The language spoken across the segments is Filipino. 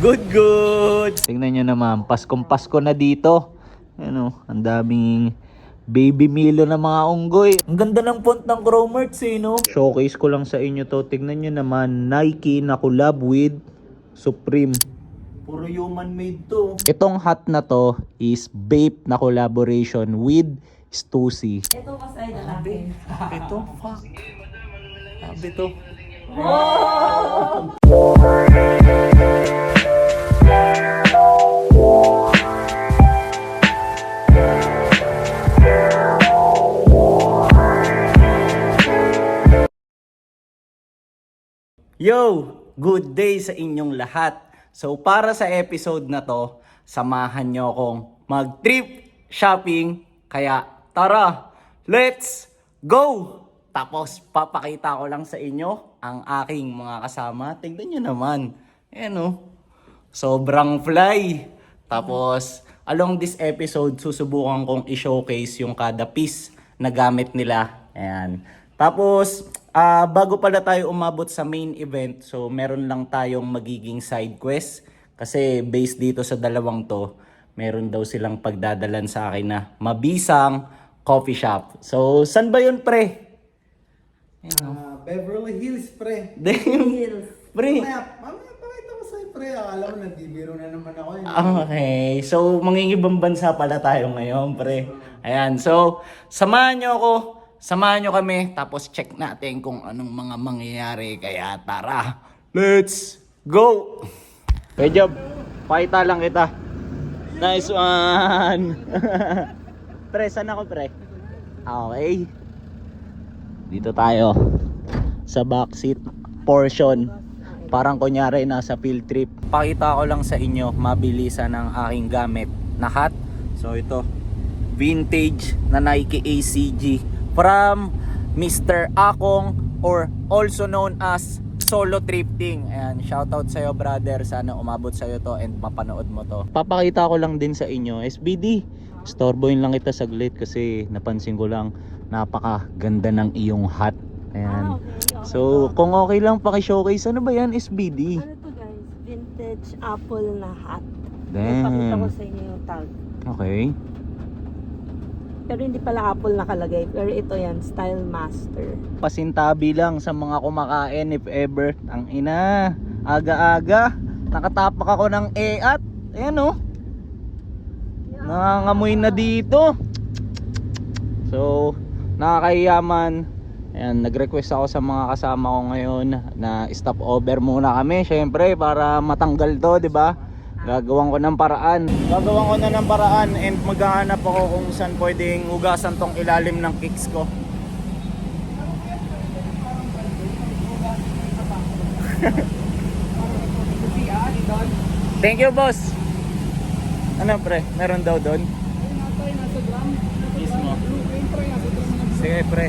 Good. Tingnan nyo naman, Paskong Pasko na dito. Ano, ang daming baby Milo na mga unggoy. Ang ganda ng font ng Cromarts no? Showcase ko lang sa inyo to. Tignan nyo naman, Nike na collab with Supreme. Puro human made to. Itong hat na to is Bape na collaboration with Stussy. Ito kasay na natin. Ito, fuck. Sabi to. Wow! Yo! Good day sa inyong lahat. So para sa episode na to, samahan nyo akong mag-trip shopping. Kaya tara, let's go! Tapos papakita ko lang sa inyo ang aking mga kasama. Tingnan nyo naman. Ayan o. Sobrang fly. Tapos along this episode, susubukan kong i-showcase yung kada piece na gamit nila. Ayan. Tapos bago pala tayo umabot sa main event, so meron lang tayong magiging side quest. Kasi based dito sa dalawang to, meron daw silang pagdadalan sa akin na mabisang coffee shop. So saan ba yun, pre? Beverly Hills, pre. Hills. Pre. Mamaya pakita ko sa'yo, pre. Akala mo nagbibiro na naman ako. Okay. So, mangingibang bansa pala tayo ngayon, pre. Ayan. So, samahan nyo ako. Samahan nyo kami. Tapos, check natin kung anong mga mangyayari. Kaya, tara. Let's go! Hey, Job. Pakita lang kita. Nice one! Pre, saan ako, pre? Okay. Dito tayo sa backseat portion. Parang kunyari nasa field trip. Pakita ko lang sa inyo mabilisan ang aking gamit na hat. So ito, vintage na Nike ACG from Mr. Akong, or also known as Solo Thrifting. Ayan, shoutout sa'yo, brother. Sana umabot sa'yo to and mapanood mo to. Papakita ko lang din sa inyo, SBD, storeboyin lang kita saglit kasi napansin ko lang napakaganda ng iyong hat. Ayan. Okay. So, kung okay lang paki-showcase, ano ba yan, SBD? Ano to guys? Vintage apple na hat. Damn. Ipakita ko sa inyo yung tag. Okay. Pero hindi pala apple nakalagay. Pero ito yan, Style Master. Pasintabi lang sa mga kumakain if ever. Ang ina, aga-aga nakatapak ako ng EAT. Ayan oh. Nangangamoy na dito. So, nakakahiyaman. Ayan, nag-request ako sa mga kasama ko ngayon na stop over muna kami, syempre para matanggal to, 'di ba? Gagawin ko ng paraan. Gagawin ko na ng paraan and maghahanap ako kung saan pwedeng hugasan tong ilalim ng kicks ko. Thank you, boss. Ano pre? Meron daw doon? Mismo. Sige, pre.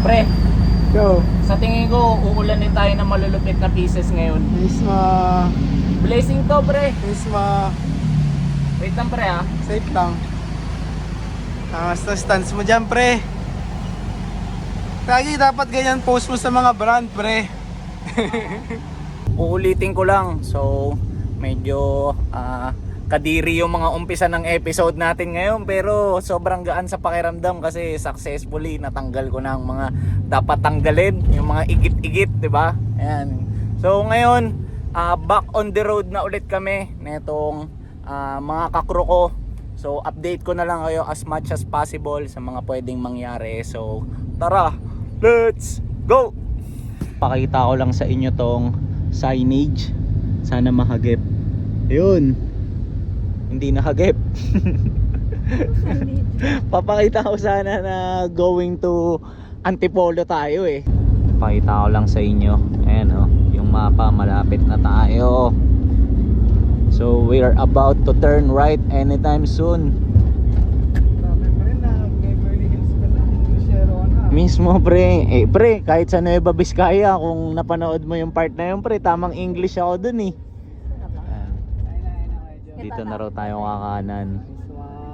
Pre, Go. sa tingin ko, uulanin tayo ng malulupit na pieces ngayon. Misma. Blessing to, pre. Misma. Wait lang, pre, ha? Safe lang. Angas na stance mo dyan, pre. Lagi dapat ganyan post mo sa mga brand, pre. Uulitin ko lang. So, medyo kadiri yung mga umpisa ng episode natin ngayon, pero sobrang gaan sa pakiramdam kasi successfully natanggal ko na ang mga dapat tanggalin, yung mga igit-igit, 'di ba? Ayan. So ngayon, back on the road na ulit kami netong mga kakro ko. So update ko na lang kayo as much as possible sa mga pwedeng mangyari. So tara, let's go. Pakita ko lang sa inyo tong signage. Sana mahagip. Ayun. Hindi nakagip. Papakita ko sana na going to Antipolo tayo eh. Pakita ko lang sa inyo. Ayan oh, yung mapa, malapit na tayo. So we are about to turn right anytime soon. Mismo, pre. Eh pre, kahit sa Nueva Vizcaya, kung napanood mo yung part na yun, pre, tamang English ako dun eh. Dito na raw tayo kakanan.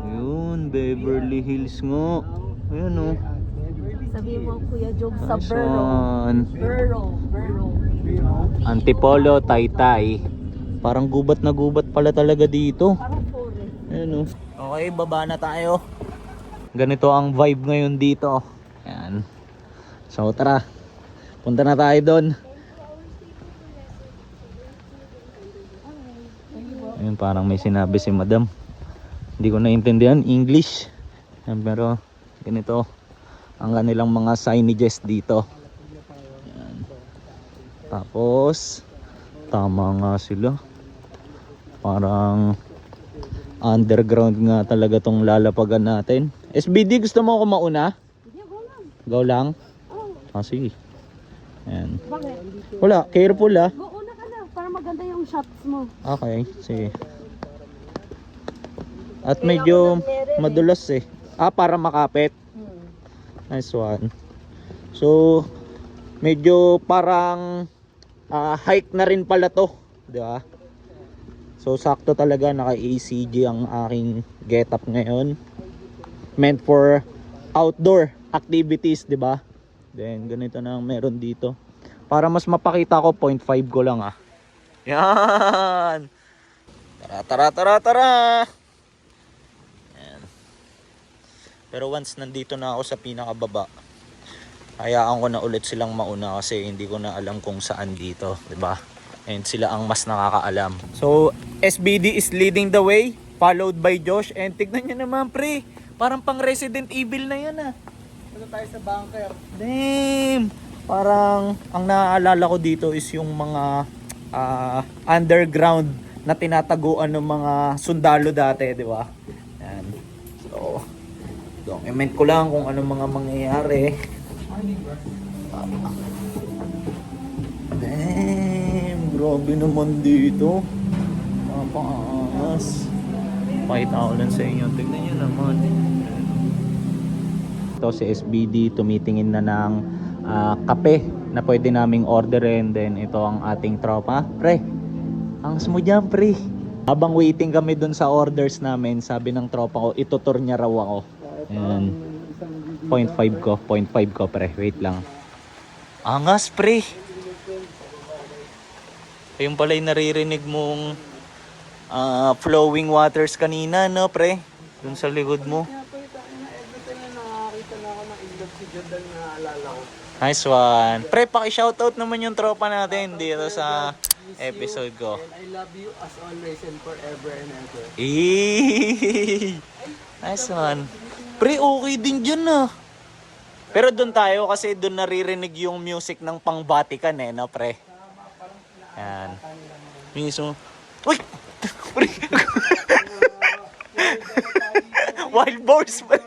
Yun, Beverly Hills nga. Ayun oh. Sabi mo, Kuya Job, sa Nice Burrow. one. Burrow. Antipolo, Taytay. Parang gubat na gubat pala talaga dito. Parang forest. Ayan, oh. Okay, baba na tayo. Ganito ang vibe ngayon dito. Ayan. So tara, punta na tayo doon. Ayun, parang may sinabi si madam. Hindi ko naintindihan English. Ayan, pero ganito ang kanilang mga signages dito. Ayan. Tapos tama nga sila. Parang underground nga talaga tong lalapagan natin. SBD, gusto mo ako mauna? Hindi, go lang. Go lang? Oh, Ah, sige. Ayan. bakit? Wala, careful ah. Go una ka na para maganda yung shots mo. Okay, sige. At medyo madulas eh. Ah, para makapit. Nice one. So, medyo parang hike na rin pala to, di ba? So, sakto talaga naka ACG ang aking getup ngayon. Meant for outdoor activities, di ba? Then, ganito na ang meron dito. Para mas mapakita ko, 0.5 ko lang ah. Yan! Tara, tara, tara, tara! Yan. Pero once nandito na ako sa pinakababa, hayaan ko na ulit silang mauna kasi hindi ko na alam kung saan dito, 'di ba? And sila ang mas nakakaalam. So, SBD is leading the way, followed by Josh. And tignan nyo naman, pre, parang pang Resident Evil na yan ah. Punta tayo sa bunker. Damn! Parang ang naaalala ko dito is yung mga underground na tinataguan ng mga sundalo dati, di ba? Yan. So, document ko lang kung anong mga mangyayari. Damn, grabe naman dito. Mapangas. Pakita ko lang sa inyo. Tignan nyo naman. Ito si SBD tumitingin na ng kape na pwede naming orderin. Then ito ang ating tropa. Pre, angas mo dyan, pre. Habang waiting kami dun sa orders namin, sabi ng tropa ko, itutur niya raw ako. Ayan. 0.5 ko, 0.5 ko, pre. Wait lang. Angas, pre. Ayun pala yung naririnig mong flowing waters kanina, no, pre? Dun sa likod mo. Every time na nakakita na ako ng ilog si Jordan na alala ko. Nice one. Pre, paki-shoutout naman yung tropa natin dito sa episode ko. And I love you as always and forever and ever. Eee! Nice one. Pre, okay din dyan ah. Pero doon tayo kasi doon naririnig yung music ng pang-Vatican eh, no, pre? Yan. Mismo. Uy! Pre! Wild boars, pre!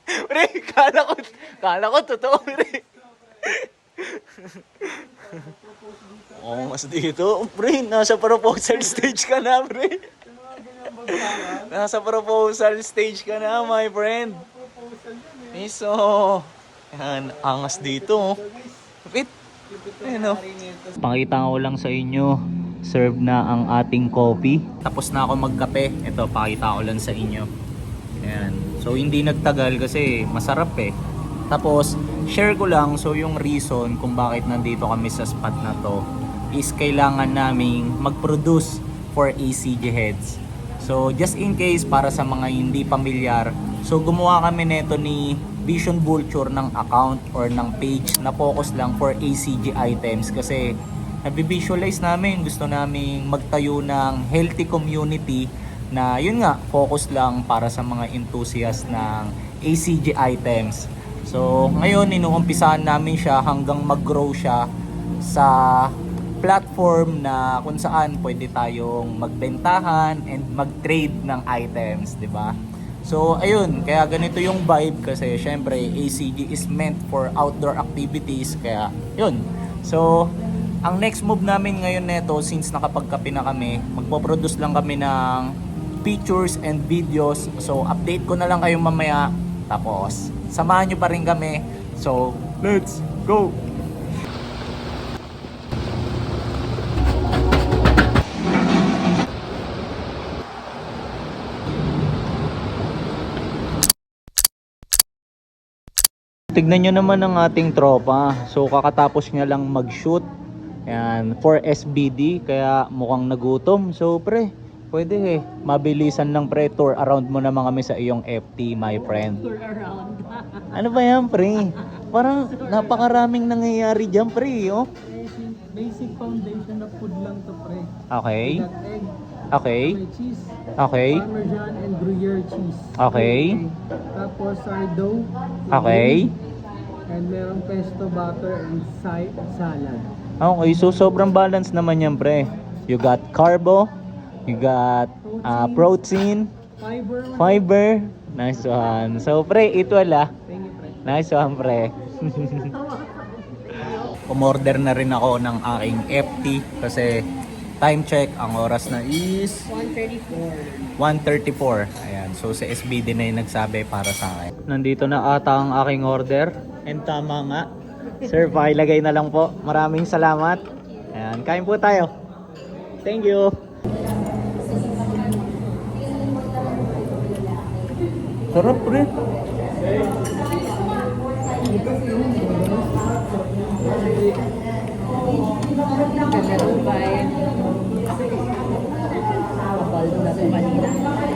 Pre, kala ko totoo, pre. Oh, mas dito, pre, nasa proposal stage ka na, pre. Nasa proposal stage ka na, my friend. Miso. Yan, angas dito. Wait. Ano? Pakita ko lang sa inyo. Serve na ang ating coffee. Tapos na ako magkape. Ito, pakita ko lang sa inyo. Ayan. So, hindi nagtagal kasi masarap eh. Tapos, share ko lang. So, yung reason kung bakit nandito kami sa spot na to is kailangan naming mag-produce for ACG heads. So, just in case, para sa mga hindi pamilyar, so gumawa kami nito ni Vision Vulture ng account or ng page na focus lang for ACG items kasi nabivisualize namin, gusto naming magtayo ng healthy community na yun nga, focus lang para sa mga enthusiast ng ACG items. So, ngayon, inuumpisahan namin siya hanggang mag-grow siya sa platform na kung saan pwede tayong magbentahan and mag-trade ng items, di ba? So, ayun, kaya ganito yung vibe kasi syempre ACG is meant for outdoor activities, kaya yun. So, ang next move namin ngayon neto, since nakapagkape na kami, magpo-produce lang kami ng pictures and videos. So, update ko na lang kayo mamaya. Tapos, samahan nyo pa rin kami. So, let's go! Tignan nyo naman ang ating tropa. So kakatapos niya lang mag-shoot Ayan, for SBD, kaya mukhang nagutom. So pre, pwede mabilisan lang pre, tour around mo naman kami sa iyong FT, my friend. Tour around. Ano ba yan pre? Parang napakaraming nangyayari dyan pre, oh. Basic foundation na food lang to, pre. Okay, We got egg, okay, may cheese, okay, Parmesan and Gruyere cheese. okay, Tapos sourdough. okay. And merong pesto butter and salad. Okay, so sobrang balance naman yan pre. You got carbo, you got protein, fiber. Nice one. So pre, eat well ah. Thank you, pre. Nice one pre. Umorder na rin ako ng aking FT kasi time check, ang oras na is 1:34. Ayan, so sa SBD na yung nagsabi para sa akin. Nandito na ata ang aking order. And tama nga. Sir, pakilagay na lang po. Maraming salamat. Ayan, kain po tayo. Thank you. Sarap pre.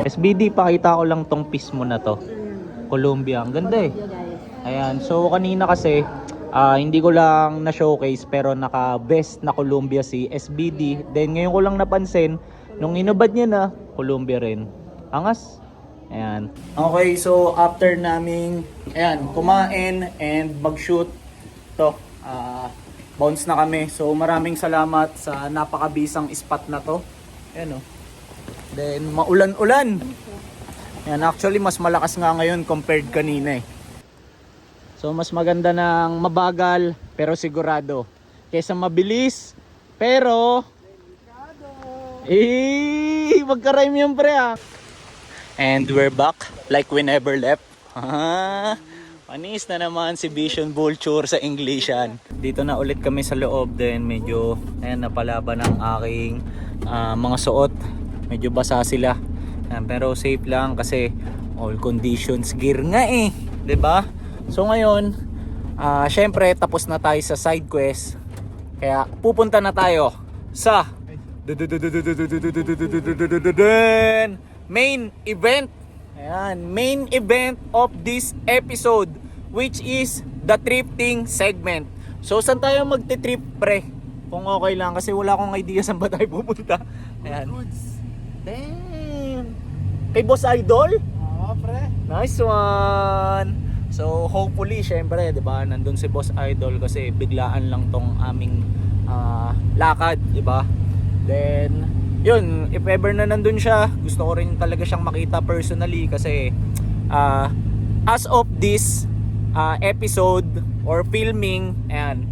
SBD, pakita ko lang tong piece mo na to. Columbia, ang ganda eh. Ayan, so kanina kasi hindi ko lang na-showcase pero naka-best na Columbia si SBD. Then ngayon ko lang napansin, nung inubad niya na, Columbia rin. Angas. Ayan. Okay, so after naming kumain and mag-shoot to, bounce na kami. So maraming salamat sa napakabisang spot na to. Ayan o. Then maulan-ulan. Ayan, actually mas malakas nga ngayon compared kanina eh. So mas maganda ng mabagal pero sigurado kaysa mabilis pero magka-rhyme yan pre ah. And we're back like we never left. Panis na naman si Vision Vulture sa Englishan. Dito na ulit kami sa loob din. Medyo napalaban ang aking mga suot. Medyo basa sila. Pero safe lang kasi all conditions gear nga eh. 'Di ba? So ngayon, syempre tapos na tayo sa side quest. Kaya pupunta na tayo sa main event. Ayan, main event of this episode, which is the thrifting segment. So saan tayo magte-trip pre? Kung okay lang kasi wala akong idea saan ba tayo pupunta. Ayan. Damn. Kay Boss Idol? Oo, pre. Nice one. So hopefully syempre 'di ba nandun si Boss Idol kasi biglaan lang tong aming lakad, 'di ba? Then yun, if ever na nandun siya, gusto ko rin talaga siyang makita personally kasi as of this episode or filming, ayan,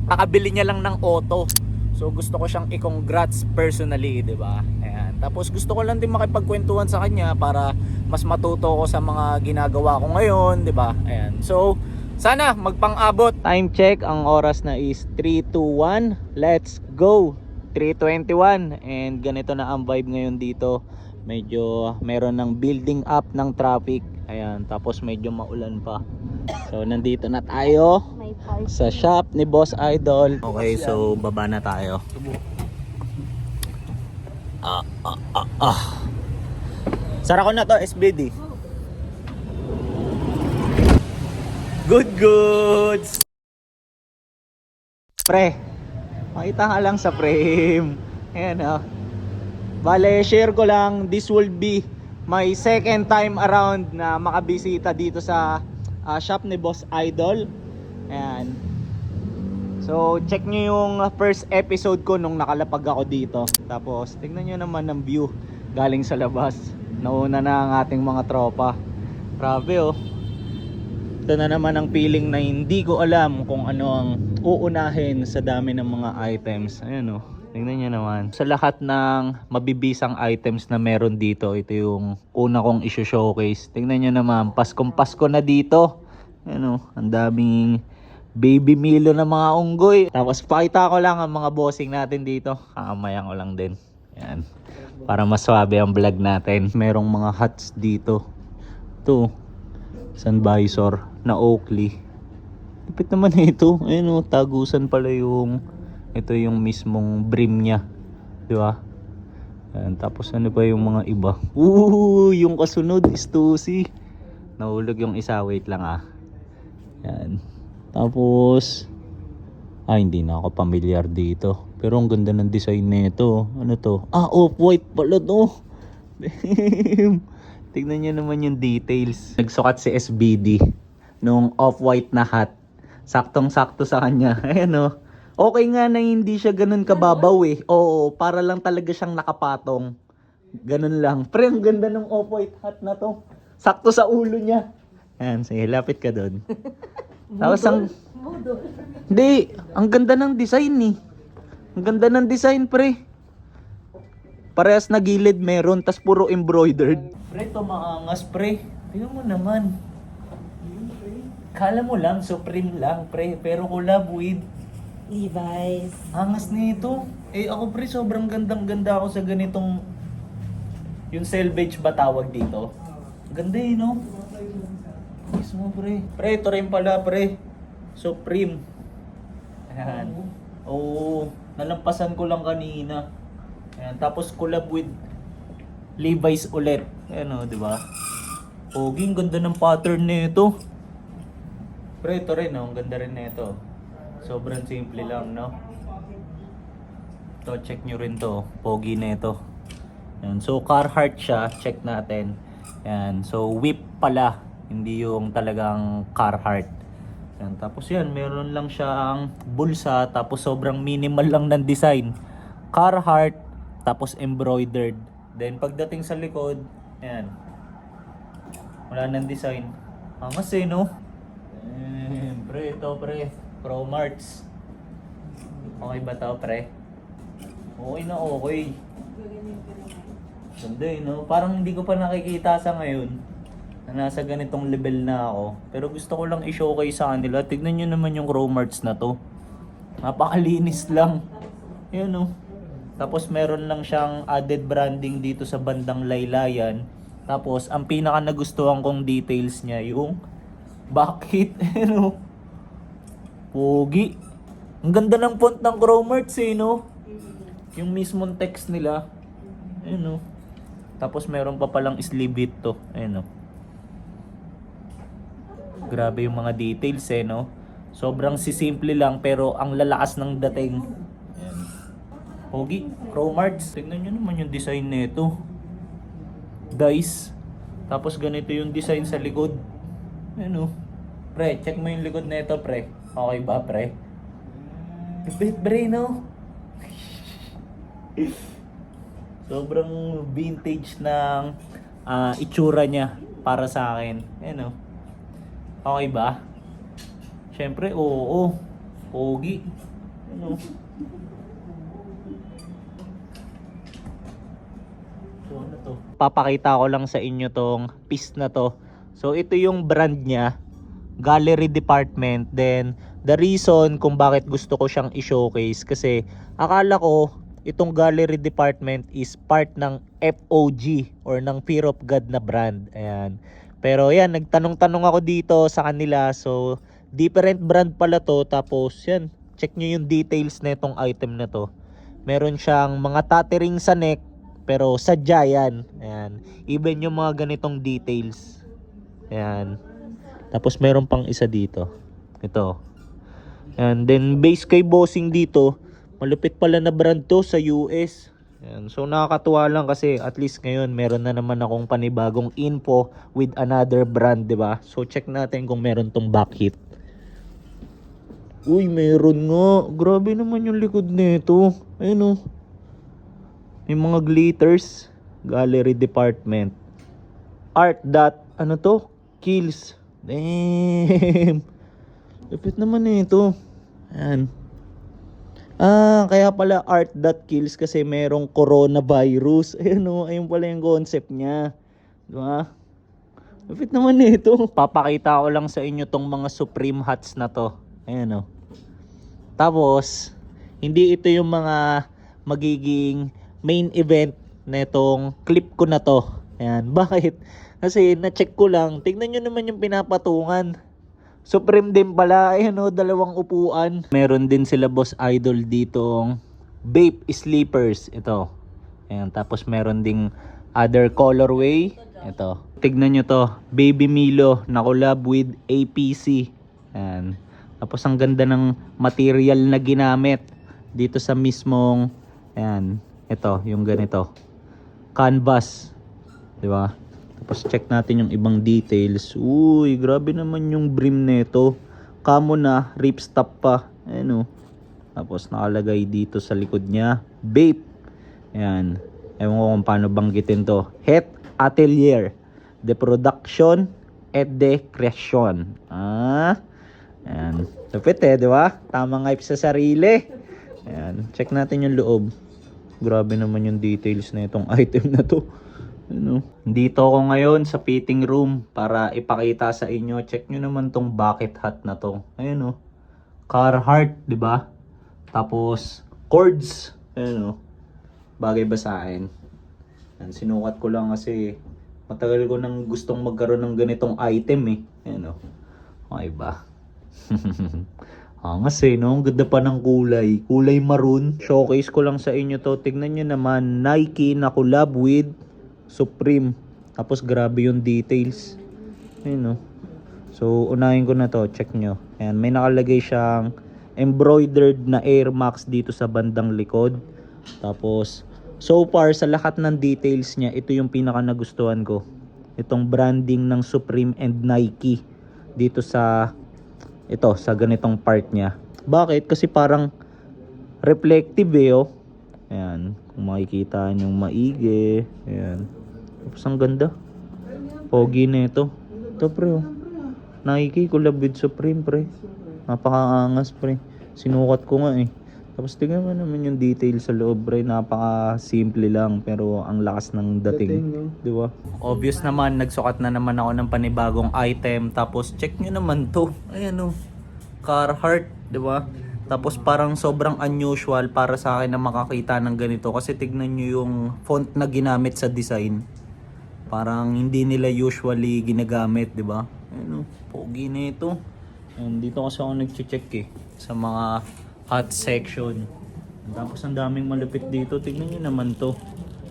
kakabili niya lang ng auto. So gusto ko siyang i-congrats personally, 'di ba? Ayan. Tapos gusto ko lang din makipagkwentuhan sa kanya para mas matuto ko sa mga ginagawa ko ngayon, 'di ba? Ayan. So sana magpang-abot. Time check, ang oras na is 3:21. Let's go. 3:21 and ganito na ang vibe ngayon dito. Medyo meron ng building up ng traffic. Ayan, tapos medyo maulan pa. So nandito na tayo sa shop ni Boss Idol. Okay, so baba na tayo. Sara ko na to, SBD. Good goods. Pre, makita nga lang sa frame. Ayan o. Bale, share ko lang. This will be my second time around na makabisita dito sa shop ni Boss Idol. Ayan. So, check nyo yung first episode ko nung nakalapag ako dito. Tapos, tingnan nyo naman ang view galing sa labas. Nauna na ang ating mga tropa. Grabe oh. Ito na naman ang feeling na hindi ko alam kung ano ang uunahin sa dami ng mga items. Ayan o, tingnan nyo naman. Sa lahat ng mabibisang items na meron dito, ito yung una kong i-showcase. Tingnan nyo naman, Paskong Pasko na dito. Ayan o, ang daming baby Milo na mga unggoy. Tapos pakita ko lang ang mga bossing natin dito. Kakamayan ko lang din. Ayan, para mas swabe ang vlog natin. Merong mga hats dito. Ito, Sunvisor na Oakley. Lupit naman ito. Ayun o, tagusan pala yung Ito yung mismong brim niya. Di ba? Yan. Tapos ano pa yung mga iba? Yung kasunod is Tusi. Nahulog yung isa. Wait lang ah. Yan. Tapos hindi na ako pamilyar dito. Pero ang ganda ng design nito. Ano to? Off-white pala to. Damn. Tignan nyo naman yung details. Nagsukat si SBD nung off-white na hat. Saktong-sakto sa kanya. Ayan o. Okay nga na hindi siya ganun kababaw eh. Oo, para lang talaga siyang nakapatong. Ganun lang. Pre, ang ganda ng off-white hat na to. Sakto sa ulo niya. Ayan, sige, lapit ka doon. Tapos ang... Hindi, ang ganda ng design eh. Ang ganda ng design, pre. Parehas na gilid meron, tas puro embroidered. Pre, to maangas, pre. Tingnan mo naman. Kala mo lang, Supreme lang, pre. Pero collab with Levi's. angas nito. Ako, pre, sobrang gandang-ganda ako sa ganitong... Yung selvage ba tawag dito? Ganda eh, no? Mismo, pre. Pre, ito rin pala, pre. Supreme. Ayan. Oo. Nalampasan ko lang kanina. Ayan. Tapos collab with Levi's ulit. Ayan o, di ba? Pogi, ang ganda ng pattern nito. Pre, ito rin o. Ang ganda rin nito. Sobrang simple lang, no? Ito, check nyo rin to. Pogi nito. Ayan. So, Carhartt siya. Check natin. Ayan. So, whip pala. Hindi yung talagang Carhartt. Yan. Tapos yan, meron lang siyang bulsa, tapos sobrang minimal lang ng design. Carhartt, tapos embroidered. Then pagdating sa likod, yan. Wala nang design. Angas eh, no? Pre, ito pre. Pro Marts. Okay ba to, pre? Okay na okay. Ganda eh, no? Parang hindi ko pa nakikita sa ngayon na nasa ganitong level na ako. Pero gusto ko lang i-showcase sa kanila. Tignan nyo naman yung Cromarts na to. Napakalinis lang. Yun o. Tapos meron lang siyang added branding dito sa bandang laylayan. Tapos ang pinaka nagustuhan kong details niya yung backlit. Yun o. Pogi. Ang ganda ng font ng Cromarts eh, no? Yung mismong text nila. Ayun o. Tapos meron pa palang sleeve it to. Ayun o. Grabe yung mga details eh, no? Sobrang sisimple lang pero ang lalakas ng dating. Ayan. Pogi, Cromarts. Tingnan nyo naman yung design nito. Dice. Tapos ganito yung design sa likod. Ayan o. Pre, check mo yung likod nito, pre. Okay ba, pre? Lupit, pre, no? Sobrang vintage ng itsura niya para sa akin. Ayan o. Okay ba? Siyempre, oo. Pogi. Ano? So, ano to? Papakita ko lang sa inyo tong piece na to. So, ito yung brand niya. Gallery Department. Then, the reason kung bakit gusto ko siyang i-showcase kasi akala ko itong Gallery Department is part ng FOG or ng Fear of God na brand. Ayan. Pero yan, nagtanong-tanong ako dito sa kanila. So, different brand pala to. Tapos yan, check nyo yung details na itong item na to. Meron siyang mga tattering sa neck, pero sadya yan. Ayan. Even yung mga ganitong details. Ayan. Tapos meron pang isa dito. Ito. And then base kay bossing dito, malupit pala na brand to sa US. Yan. So nakakatuwa lang kasi at least ngayon meron na naman akong panibagong info with another brand, 'di ba? So check natin kung meron tong back hit. Uy, meron nga. Grabe naman yung likod nito. Ayun oh. May mga glitters. Gallery Department. Art dot ano to? Kills. Damn. Lupit naman nito. Ayan. Kaya pala art.kills kasi merong coronavirus. Ayun o, ayun pala yung concept niya. Diba? Lupit naman nito. Papakita ko lang sa inyo tong mga Supreme hats na to. Ayun o. Tapos, hindi ito yung mga magiging main event na itong clip ko na to. Ayan. Bakit? Kasi na-check ko lang. Tignan nyo naman yung pinapatungan. Supreme din pala. Ayan o, dalawang upuan. Meron din sila Boss Idol ditong vape sleepers. Ito. Ayan, tapos meron ding other colorway. Ito. Tignan nyo to. Baby Milo na collab with APC. Ayan. Tapos ang ganda ng material na ginamit dito sa mismong, ayan, ito, yung ganito. Canvas. Di ba? Tapos check natin yung ibang details. Uy, grabe naman yung brim nito. Kamo na, ripstop pa. Ayan o. Tapos nakalagay dito sa likod niya, vape. Ayan. Ewan ko kung paano banggitin to. Het Atelier. De Production et de Creation. Ayan. Lupit di ba? Tamang hype sa sarili. Ayan. Check natin yung loob. Grabe naman yung details na itong item na to. Ano? Dito ako ngayon sa fitting room para ipakita sa inyo. Check nyo naman tong bucket hat na to. Ayan o. Carhartt, di ba? Tapos, cords. Ayan o. Bagay ba sa akin? Ayan, sinukat ko lang kasi matagal ko nang gustong magkaroon ng ganitong item eh. Ayan o. Okay ba? Angas eh, no? Ang ganda pa ng kulay. Kulay maroon. Showcase ko lang sa inyo to. Tignan nyo naman. Nike na collab with Supreme. Tapos grabe yung details. Ayun, no? So, unahin ko na to. Check nyo. Ayan, may nakalagay siyang embroidered na Air Max dito sa bandang likod. Tapos, so far, sa lahat ng details niya, ito yung pinaka nagustuhan ko. Itong branding ng Supreme and Nike dito sa ito, sa ganitong part niya. Bakit? Kasi parang reflective eh, oh. Ayan, kung makikita nyo maigi. Ayan. Tapos ang ganda. Pogi na ito. Ito pre, oh. Nike collab with Supreme, pre. Napakaangas, pre. Sinukat ko nga eh. Tapos tingnan mo naman yung detail sa loob, pre. Napaka-simple lang pero ang lakas ng dating. Di ba? Obvious naman, nagsukat na naman ako ng panibagong item. Tapos check nyo naman to. Ayan o. Carhartt, di ba? Tapos parang sobrang unusual para sa akin na makakita ng ganito. Kasi tignan nyo yung font na ginamit sa design. Parang hindi nila usually ginagamit, di ba? Ayan o. Pogi na ito. And dito kasi ako nag-check eh. Sa mga hot section. Tapos ang daming malupit dito. Tignan nyo naman to.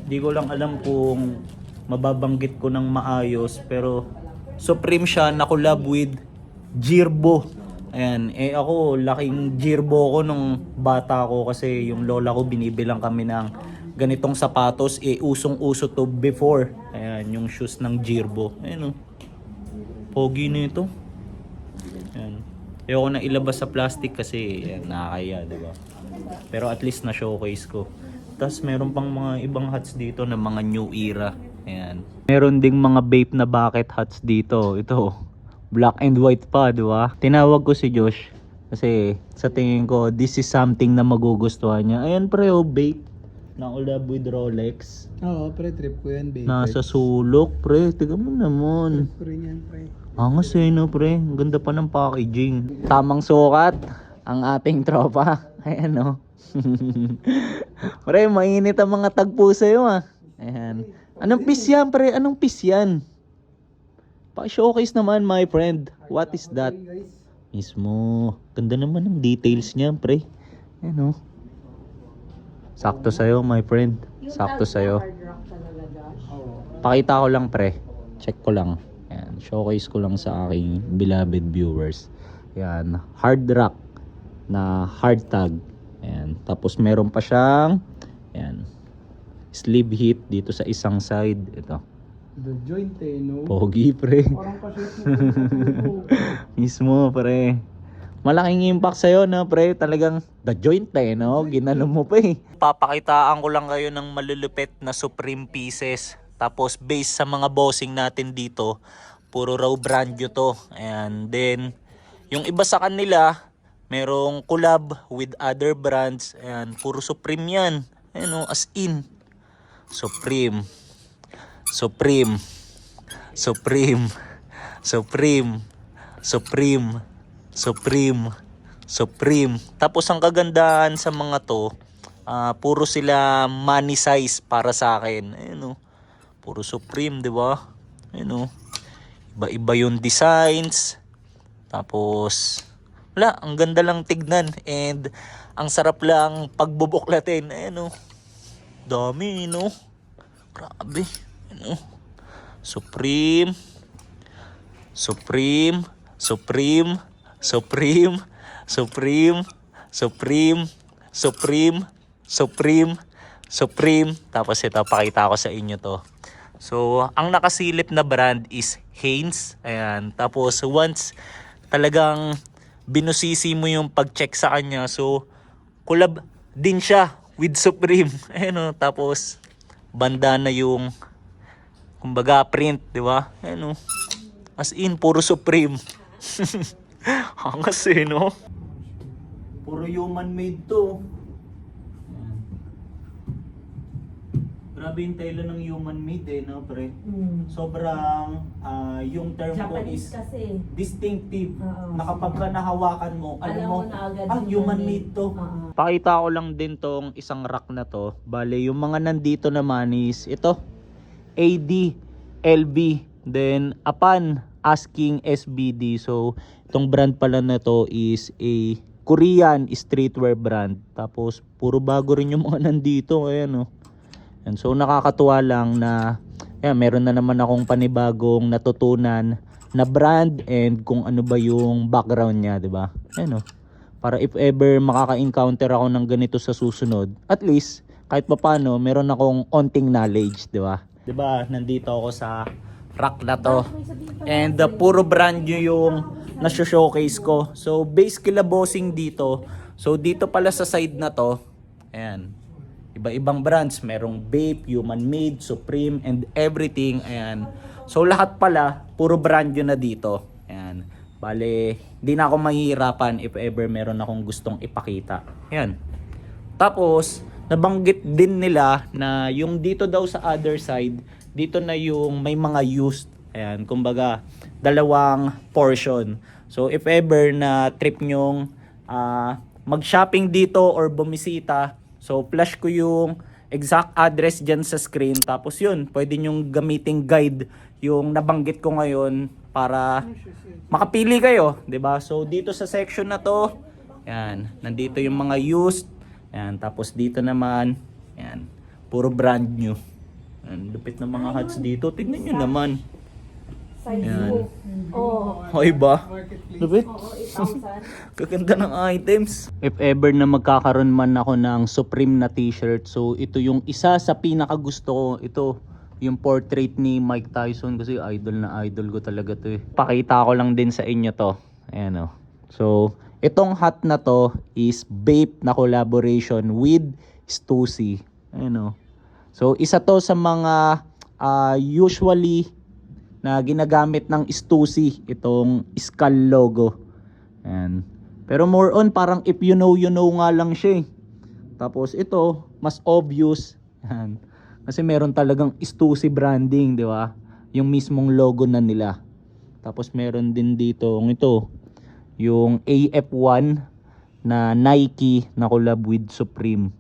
Hindi ko lang alam kung mababanggit ko ng maayos. Pero Supreme siya na collab with Girbo. Ayan. Eh ako, laking Girbo ko nung bata ko. Kasi yung lola ko binibilang kami ng ganitong sapatos. Eh usong-uso to before. Ayan. Yung shoes ng Girbo. Ayan o. Pogi na ito. Ayan. Ayoko na ilabas sa plastic kasi yan, nakakaya, diba? Pero at least na showcase ko. Tapos meron pang mga ibang hats dito na mga new era. Ayan. Meron ding mga vape na bucket hats dito. Ito, black and white pa, diba? Tinawag ko si Josh kasi sa tingin ko, this is something na magugustuhan niya. Ayan pre, oh, vape na collab with Rolex. Oo, pre, trip ko yan, babe. Nasa sulok, pre. Tignan mo naman. Trip ko rin yan, pre. Angas eh, no, pre. Ang ganda pa ng packaging. Tamang sukat ang ating tropa. Ayan, no. Pre, mainit ang mga tagpo sa'yo, ah. Ayan. Anong piece yan, pre? Anong piece yan? Pa-showcase naman, my friend. What is that? Mismo. Ganda naman ng details niya, pre. Ayan, no. Sakto sa'yo, my friend. Sakto sa'yo. Pakita ko lang, pre. Check ko lang. Ayan, showcase ko lang sa aking beloved viewers. Ayan, hard rock na hard tag. Ayan, tapos meron pa siyang ayan, sleeve hit dito sa isang side. Ito. The joint eh, no? Pogi, pre. Parang pa-shoot mo. Mismo, pre. Malaking impact sa'yo, no, pre. Talagang the joint eh, no? Ginano mo pa eh. Papakitaan ko lang kayo ng malulupit na Supreme pieces. Tapos based sa mga bossing natin dito, puro raw brand nyo to. And then, yung iba sa kanila, merong collab with other brands. Ayan, puro Supreme yan. Ayan o, as in. Supreme. Supreme. Supreme. Supreme. Supreme. Supreme. Supreme. Tapos ang kagandahan sa mga to, puro sila money size para sa akin. Ayan o. Puro Supreme, di ba? Ayan o. Iba-iba yung designs. Tapos, wala, ang ganda lang tignan and ang sarap lang pagbubuklatin. Ayan o. Dami, no? Grabe. Ayan o. Supreme. Supreme. Supreme. Supreme. Supreme. Supreme. Supreme. Supreme. Supreme. Tapos ito, pakita ko sa inyo to. So, ang nakasilip na brand is Hanes. Ayan. Tapos, once talagang binusisi mo yung pag-check sa kanya, so, collab din siya with Supreme. Ayan o. Tapos, bandana yung, kumbaga, print, di ba? Ayan o. As in, puro Supreme. Hangas eh, no? Puro human made to. Grabe yung tela ng human made eh, no, pre? Sobrang, yung term ko is Japanese kasi. distinctive. Oo. Na kapag ka nahawakan mo, alam mo, na agad human made to. Pakita ko lang din tong isang rack na to. Bale, yung mga nandito naman is ito. AD, LB, then Apan, asking SBD. So, itong brand pala na to is a Korean streetwear brand. Tapos, puro bago rin yung mga nandito. Ayan, oh. And so nakakatuwa lang na meron na naman akong panibagong natutunan na brand and kung ano ba yung background niya, 'di ba? Ano? Para if ever makaka-encounter ako ng ganito sa susunod, at least kahit papaano meron akong onting knowledge, 'di ba? 'Di ba? Nandito ako sa rack na to. And puro brand new yung na-showcase ko. So base kila bossing dito. So dito pala sa side na to, ayan. Iba-ibang brands, merong Bape, Human Made, Supreme, and everything. Ayan. So lahat pala, puro brand yun na dito. Ayan. Bale, di na ako mahihirapan if ever meron akong gustong ipakita. Ayan. Tapos, nabanggit din nila na yung dito daw sa other side, dito na yung may mga used. Ayan, kumbaga, dalawang portion. So if ever na trip nyong mag-shopping dito or bumisita, so, flash ko yung exact address dyan sa screen. Tapos yun, pwede nyong gamiting guide yung nabanggit ko ngayon para makapili kayo, 'di ba? So, dito sa section na to, yan, nandito yung mga used. Yan, tapos dito naman, yan, puro brand new. Yan, lupit ng mga hats dito. Tignan nyo naman. Yan. Oo. Hoy ba? Marketplace. Lupit. Oo, 8,000. Kaganda ng items. If ever na magkakaroon man ako ng Supreme na t-shirt, so ito yung isa sa pinakagusto ko. Ito, yung portrait ni Mike Tyson kasi idol na idol ko talaga to eh. Pakita ko lang din sa inyo to. Ayan o. So, itong hat na to is Bape na collaboration with Stussy. Ayan o. So, isa to sa mga usually na ginagamit ng Stussy, itong skull logo. Ayan. Pero more on parang if you know nga lang siya eh. Tapos ito, mas obvious. Ayan. Kasi meron talagang Stussy branding, di ba? Yung mismong logo na nila. Tapos meron din dito, ito, yung AF1 na Nike na collab with Supreme.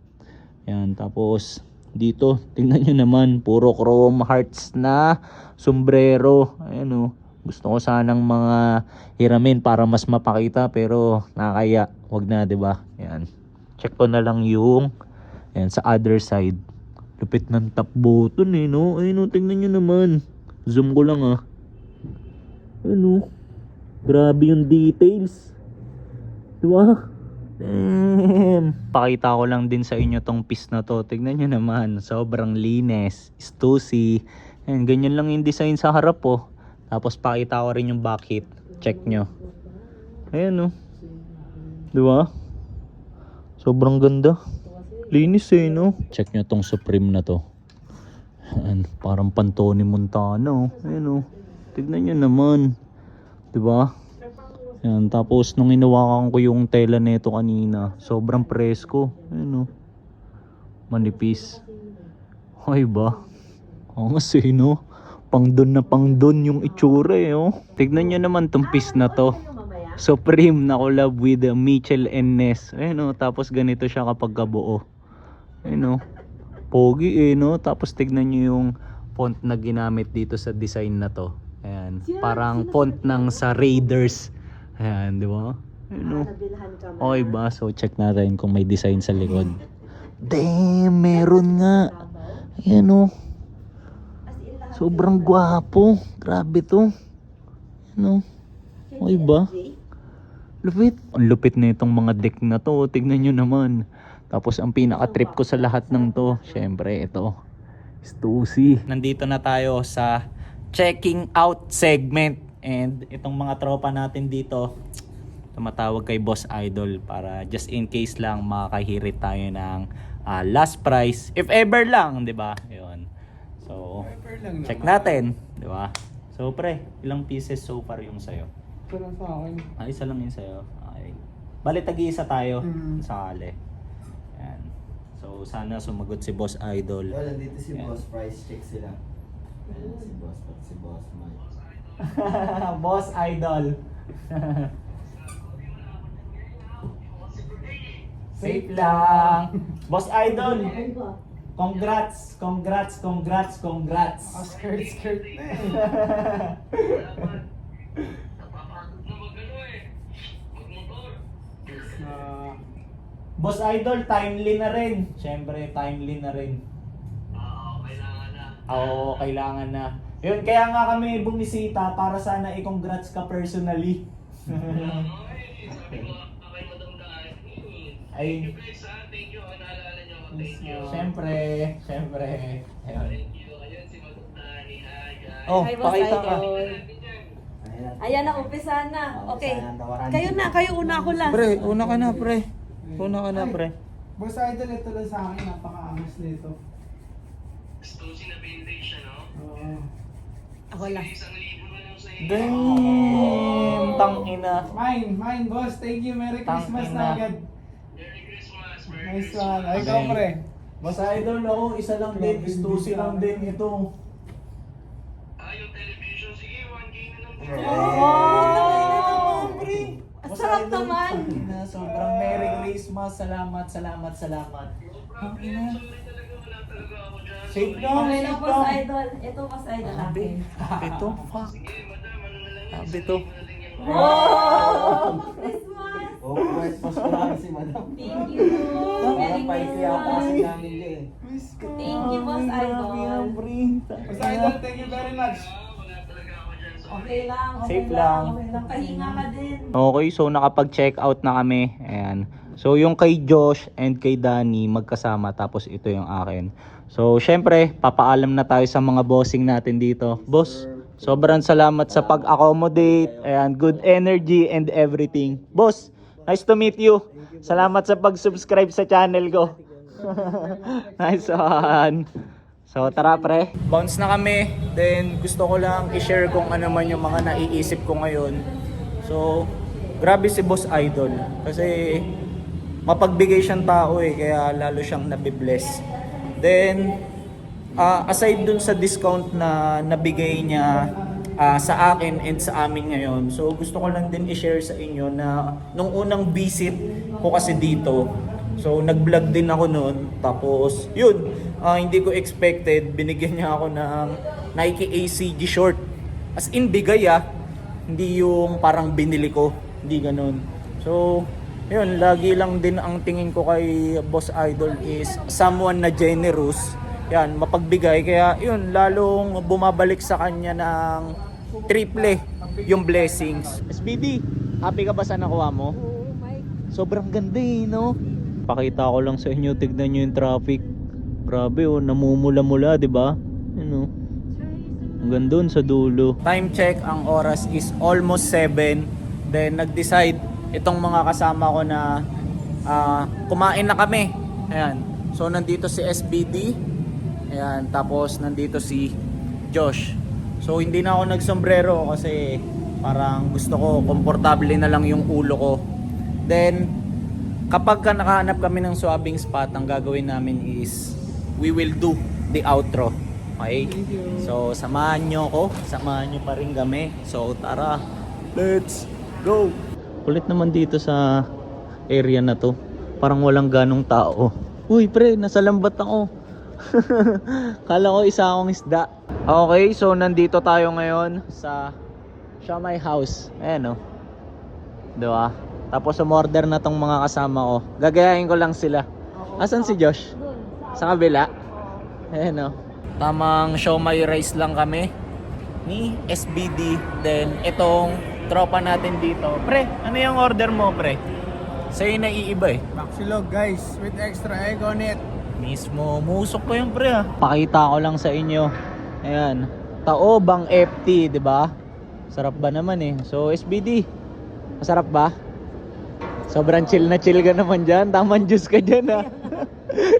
Ayan. Tapos dito, tingnan nyo naman, puro chrome hearts na sombrero. Ayan o. Gusto ko sanang mga hiramin para mas mapakita pero nakakaya. Wag na, 'di ba? Ayan. Check ko na lang yung ayan, sa other side. Lupit ng top button eh, no? Ayun o, tingnan nyo naman. Zoom ko lang ah. Ayun o. Grabe yung details. 'Di ba? Damn. Pakita ko lang din sa inyo tong piece na to. Tignan nyo naman. Sobrang linis. Stussy. Ayan, ganyan lang yung design sa harap po. Tapos pakita ko rin yung back hit. Check nyo. Ayan o. Diba? Sobrang ganda. Linis eh, no? Check nyo tong Supreme na to. Ayan, parang Pantone Montana oh. Ayan o. Tignan nyo naman. Diba? Yan, tapos nung inawakan ko yung tela nito kanina, sobrang presko. Ayun o. Manipis. Ay ba? Oo kasi no. Pangdon na pangdon yung itsura eh oh. Tignan nyo naman tong piece na to. Supreme na collab with Mitchell and Ness. Ayun o. Tapos ganito siya kapag kabuo. Ayun o. Pogi eh no. Tapos tignan nyo yung font na ginamit dito sa design na to. Ayan. Parang font ng sa Raiders. Ayan, di ba? Ano? Nabilhan ka man. Okay ba? So check natin kung may design sa likod. Damn, meron nga. Ayan o. Sobrang gwapo. Grabe to. Ano? Okay ba? Lupit. Ang lupit na itong mga deck na to. Tignan nyo naman. Tapos ang pinaka-trip ko sa lahat ng to, syempre ito. Stussy. Nandito na tayo sa checking out segment. And itong mga tropa natin dito, tumatawag kay Boss Idol para just in case lang makakahirit tayo ng last price. If ever lang, di ba? Yun. So, check natin. Di ba? So, pre, ilang pieces so far yung sa'yo? Ito lang sa akin. Isa lang yung sa'yo. Okay. Bali, tag-iisa tayo sa kali. Yan. So, sana sumagot si Boss Idol. Wala, dito si Yan. Boss Price, check sila. Ayan, si Boss, pati si Boss Mike. Boss Idol. Safe lang. Boss Idol. Congrats, congrats, congrats, congrats. Skirt na eh. Boss Idol, timely na rin. Siyempre, timely na rin. Oo, kailangan na. Yun, kaya nga kami bumisita para sana i-congrats ka personally. Ay, siyempre, siyempre. Ayun. Oh, Hi, Boss pakita ka. Idol. Ayan. Ayan na, umpisa na. Oh, Okay. sana tawaran. Kayo una ako last. Pre, una ka na, pre. Una ka na, pre. Boss Idol, ito lang sa akin. Napaka-angas nito. Stussy na vintage siya, no? Oo. Ako last. 1,000 na lang sa iyo. Damn, tangina. Mine, boss. Thank you. Merry Christmas Tangina. na agad. Merry Christmas, Merry Nice Christmas. one. Ay, ikaw, pre. Boss Idol, ako isa lang din. Stussy lang din ito. Yung television, sige, 1K na lang din. Wow! pre. Ang sarap naman. Sobrang Merry Christmas. Salamat, salamat, salamat. Sorry talaga, wala talaga ako dyan. Safe lang, Okay lang, safe Boss lang. Idol. Ito, Boss Idol. Sabi, akin. sabi to, fuck. Sige, madam, ano na lang yan? Sabi to. Sabihin mo na lang yan. Wow! Christmas! Oh, right, Boss ko lang si Madam. Thank you. Merry Parang paisi ako kasi Christmas. namin niya eh. Thank you, Boss Idol. Boss Idol, thank you very much. Wala talaga ako dyan. Sorry. Okay lang, okay Safe lang. lang. Okay lang. Pahinga ka din. Okay, so nakapag-check out na kami. Ayan. So yung kay Josh and kay Danny magkasama, tapos ito yung akin. So syempre, papaalam na tayo sa mga bossing natin dito. Boss, sobrang salamat sa pag-accommodate. Ayan, good energy and everything. Boss, nice to meet you. Salamat sa pag-subscribe sa channel ko. Nice one. So tara pre. Bounce na kami. Then gusto ko lang i-share kung ano man yung mga naiisip ko ngayon. So grabe si Boss Idol. Kasi mapagbigay siyang tao eh. Kaya lalo siyang nabibless. Then aside dun sa discount na nabigay niya sa akin and sa amin ngayon. So gusto ko lang din i-share sa inyo na nung unang visit ko kasi dito, so nag-vlog din ako noon. Tapos yun, hindi ko expected, binigyan niya ako ng Nike ACG short. As in bigay hindi yung parang binili ko, hindi ganun. So yun, lagi lang din ang tingin ko kay Boss Idol is someone na generous. Yan, mapagbigay. Kaya yun, lalong bumabalik sa kanya ng triple yung blessings. SBD, happy ka ba sa nakuha mo? Oh my. Sobrang ganda no? Pakita ko lang sa inyo, tignan nyo yung traffic. Grabe namumula-mula, di ba? Ano? Hanggang doon sa dulo. Time check, ang oras is almost 7. Then nag-decide itong mga kasama ko na kumain na kami. Ayan. So nandito si SBD. Ayan, tapos nandito si Josh. So hindi na ako nagsombrero kasi parang gusto ko komportable na lang yung ulo ko. Then kapag ka nakahanap kami ng swabbing spot, ang gagawin namin is we will do the outro. Okay? So samahan nyo ko, samahan nyo pa rin kami. So tara, let's go! Kulit naman dito sa area na to. Parang walang ganong tao. Uy pre, nasa lambat ako. Kala ko isa akong isda. Okay, so nandito tayo ngayon sa Siomai House. Ayan Di ba? Tapos umorder na tong mga kasama ko. Gagayahin ko lang sila. Asan si Josh? Doon. Sa kabila? Ayan o. Tamang siomai rice lang kami ni SBD. Then itong tropa natin dito. Pre, ano yung order mo, pre? Sa'yo naiiba eh. Baksilog guys, with extra egg on it. Mismo, musok pa yung pre ah. Pakita ko lang sa inyo. Ayan. Taobang FT, di ba? Sarap ba naman eh. So SBD, masarap ba? Sobrang chill na chill ka naman dyan. Tamang juice ka dyan ah.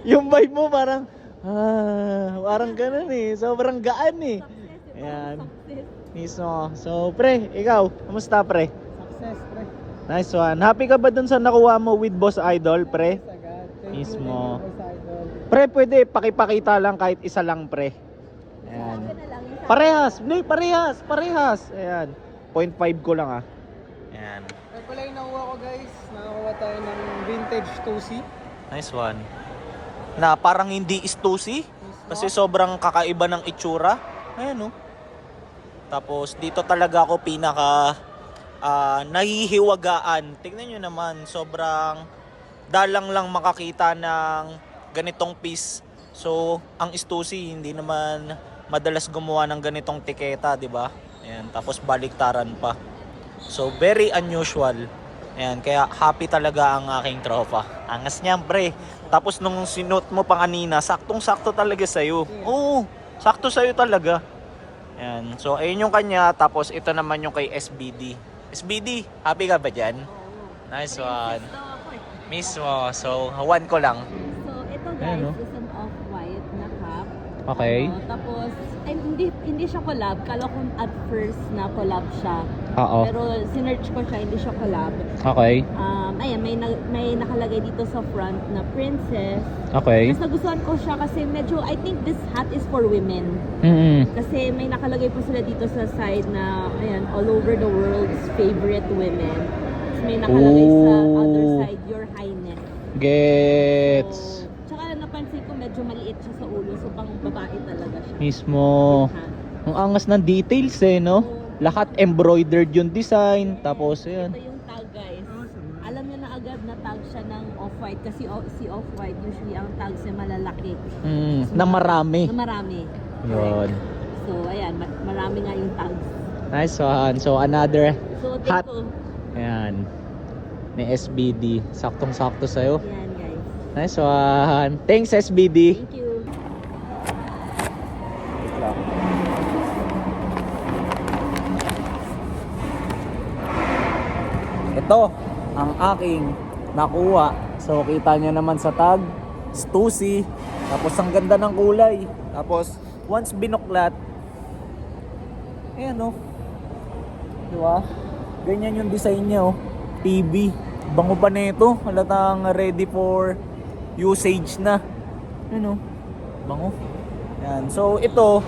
Yung vibe mo parang, parang ganun eh. Sobrang gaan eh. Ayan. Mismo. So pre, ikaw, kamusta pre? Success, pre. Nice one. Happy ka ba dun sa nakuha mo with Boss Idol, pre? Sagad. Thank Mismo. you, Boss Idol. Pre, pwede pakipakita lang kahit isa lang, pre. Ayan. Parehas. Hindi, parehas. Ayan. 0.5 ko lang ah. Ayan. Ito pala yung nakuha ko guys. Nakakuha tayo ng vintage 2C. Nice one. Na parang hindi istusi. Kasi sobrang kakaiba ng itsura. Ayan oh. Tapos dito talaga ako pinaka nahihiwagaan. Tingnan nyo naman, sobrang dalang lang makakita ng ganitong piece. So, ang istusi hindi naman madalas gumawa ng ganitong tiketa, di ba? Ayan, tapos baliktaran pa. So, very unusual. Ayan, kaya happy talaga ang aking tropa. Angas niyan, pre. Tapos nung sinuot mo pa kanina, saktong-sakto talaga sa'yo. Oo, sakto sa'yo talaga. Ayan, so ayun yung kanya. Tapos ito naman yung kay SBD. SBD, happy ka ba dyan? Nice one. Mismo. So, one ko lang. So, ito guys Ayan, no? is an off-white na cup. Okay. Tapos, ay, hindi siya collab. Kala ko at first na collab siya. Oo. Pero sinearch ko siya, hindi siya collab. Okay. Ayan, may nakalagay dito sa front na princess. Okay. Mas nagustuhan ko siya kasi medyo, I think this hat is for women. Kasi may nakalagay pa sila dito sa side na, ayan, all over the world's favorite women. Tapos may nakalagay sa other side, your highness. Gets. So, tsaka napansin ko medyo maliit siya sa ulo, so pang babae talaga siya. Mismo. Ha? Ang angas ng details eh, no? Lahat embroidered yung design. Tapos, ayan. Ito yung tag guys. Alam nyo na agad na tag siya ng off-white kasi si off-white usually ang tag siya malalaki. Na marami. Na marami. Yun. So ayan, marami nga yung tags. Nice one. So, another So hat. take ko. Ayan. Ni SBD. Saktong-sakto sa'yo. Yan guys. Nice one. Thanks, SBD. Thank you. Ito ang aking nakuha. So kita nyo naman sa tag, Stussy. Tapos ang ganda ng kulay. Tapos once binuklat, ayan o. Diba? Ganyan yung design niya o. TV. Bango pa nito. Halatang ready for usage na. Ayan o. Bango. Yan. So ito,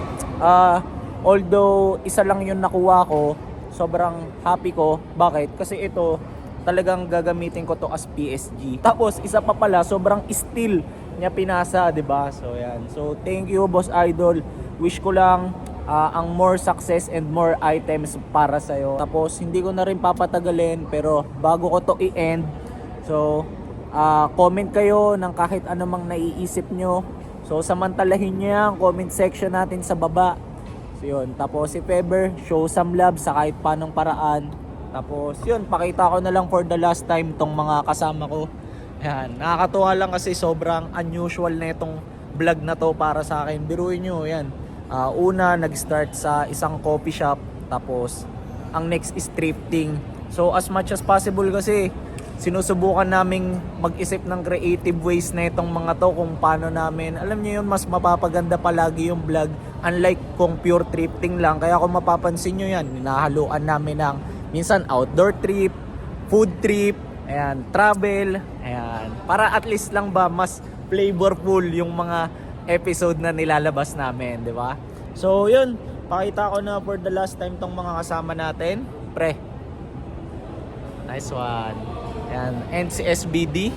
although isa lang yung nakuha ko, sobrang happy ko. Bakit? Kasi ito, talagang gagamitin ko to as PSG. Tapos, isa pa pala, sobrang steel niya pinasa, 'di ba? So, yan. So, thank you, Boss Idol. Wish ko lang ang more success and more items para sa'yo. Tapos, hindi ko na rin papatagalin, pero bago ko to i-end, so, comment kayo ng kahit anumang naiisip nyo. So, samantalahin nyo yan, comment section natin sa baba. So yun, tapos if ever, show some love sa kahit panong paraan. Tapos yun, pakita ko na lang for the last time tong mga kasama ko. Yan, nakakatuwa lang kasi sobrang unusual na itong vlog na to para sa akin. Biruin nyo, yan. Una, nag-start sa isang coffee shop. Tapos, ang next is thrifting. So as much as possible kasi, sinusubukan naming mag-isip ng creative ways na itong mga to kung paano namin, alam niyo yun, mas mapapaganda palagi yung vlog unlike kung pure thrifting lang. Kaya kung mapapansin nyo yan, hinahaluan namin ng minsan outdoor trip, food trip, ayan, travel, ayan, para at least lang ba mas flavorful yung mga episode na nilalabas namin, di ba? So yun, pakita ko na for the last time tong mga kasama natin. Pre, nice one. Ayan, and si SBD.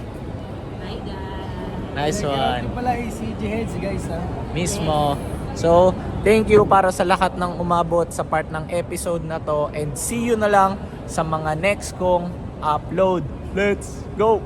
Hi guys. Nice one. Ito pala ACG Heads guys ha. Mismo. So, thank you para sa lahat ng umabot sa part ng episode na to. And see you na lang sa mga next kong upload. Let's go!